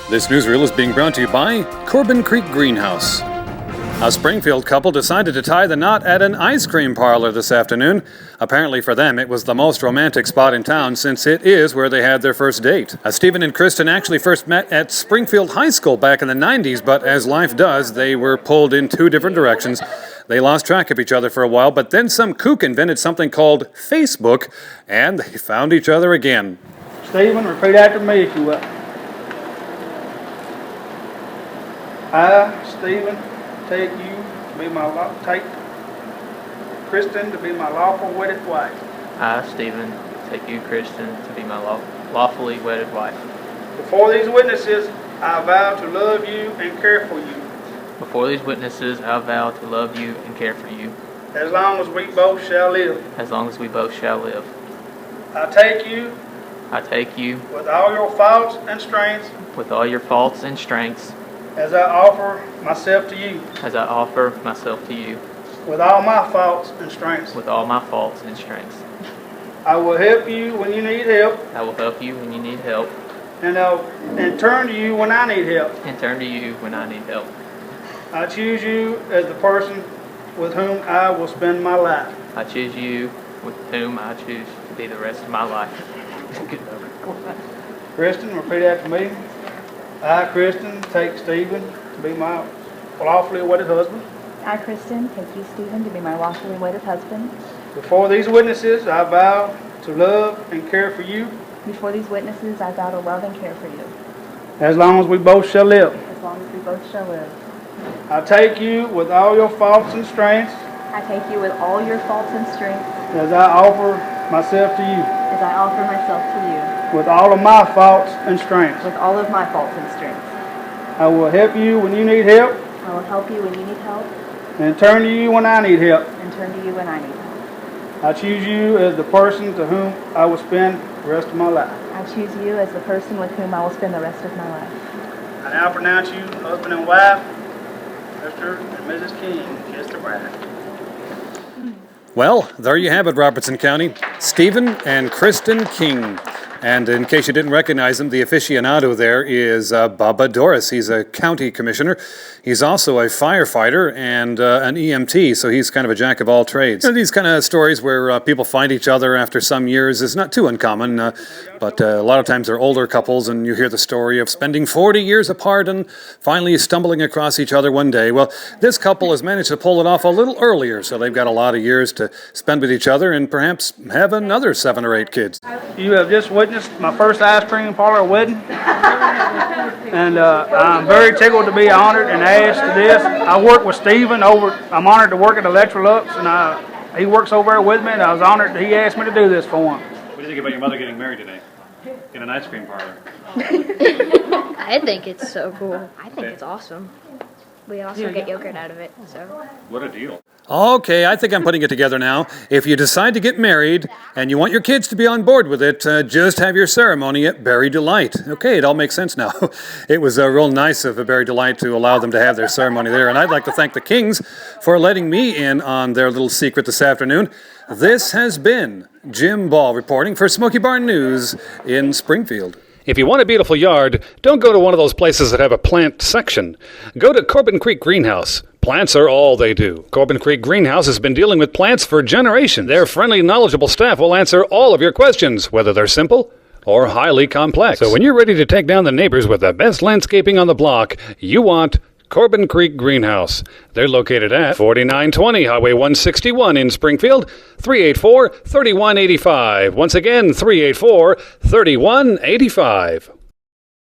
This newsreel is being brought to you by Corbin Creek Greenhouse. A Springfield couple decided to tie the knot at an ice cream parlor this afternoon. Apparently for them, it was the most romantic spot in town since it is where they had their first date. Stephen and Kristen actually first met at Springfield High School back in the 90s, but as life does, they were pulled in two different directions. They lost track of each other for a while, but then some kook invented something called Facebook, and they found each other again. Stephen, repeat after me if you will. I, Stephen, take Kristen to be my lawful wedded wife. I, Stephen, take you, Kristen, to be my lawfully wedded wife. Before these witnesses, I vow to love you and care for you. Before these witnesses, I vow to love you and care for you. As long as we both shall live. As long as we both shall live. I take you. With all your faults and strengths. With all your faults and strengths. As I offer myself to you. As I offer myself to you. With all my faults and strengths. With all my faults and strengths. I will help you when you need help. I will help you when you need help. And turn to you when I need help. And turn to you when I need help. I choose you as the person with whom I will spend my life. I choose you with whom I choose to be the rest of my life. Kristen, repeat after me. I, Kristen, take Stephen to be my lawfully wedded husband. I, Kristen, take you, Stephen, to be my lawfully wedded husband. Before these witnesses, I vow to love and care for you. Before these witnesses, I vow to love and care for you. As long as we both shall live. As long as we both shall live. I take you with all your faults and strengths. I take you with all your faults and strengths. As I offer myself to you. As I offer myself to you. With all of my faults and strengths. With all of my faults and strengths. I will help you when you need help. I will help you when you need help. And turn to you when I need help. And turn to you when I need help. I choose you as the person to whom I will spend the rest of my life. I choose you as the person with whom I will spend the rest of my life. I now pronounce you husband and wife. Mr. and Mrs. King, kiss the bride. Well, there you have it, Robertson County. Stephen and Kristen King. And in case you didn't recognize him, the aficionado there is Bubba Doris. He's a county commissioner. He's also a firefighter and an EMT, so he's kind of a jack of all trades. You know, these kind of stories where people find each other after some years is not too uncommon, but a lot of times they're older couples, and you hear the story of spending 40 years apart and finally stumbling across each other one day. Well, this couple has managed to pull it off a little earlier, so they've got a lot of years to spend with each other and perhaps have another 7 or 8 kids. You have just witnessed my first ice cream parlor wedding, and I'm very tickled to be honored and asked to this. I work with Stephen I'm honored to work at Electrolux, and he works over there with me, and I was honored that he asked me to do this for him. What do you think about your mother getting married today in an ice cream parlor? I think it's so cool. I think it's awesome. We also get yogurt out of it, so. What a deal. Okay, I think I'm putting it together now. If you decide to get married and you want your kids to be on board with it, just have your ceremony at Berry Delight. Okay, it all makes sense now. It was real nice of Berry Delight to allow them to have their ceremony there, and I'd like to thank the Kings for letting me in on their little secret this afternoon. This has been Jim Ball reporting for Smoky Barn News in Springfield. If you want a beautiful yard, don't go to one of those places that have a plant section. Go to Corbin Creek Greenhouse. Plants are all they do. Corbin Creek Greenhouse has been dealing with plants for generations. Their friendly, knowledgeable staff will answer all of your questions, whether they're simple or highly complex. So when you're ready to take down the neighbors with the best landscaping on the block, you want Corbin Creek Greenhouse. They're located at 4920 Highway 161 in Springfield, 384-3185. Once again, 384-3185.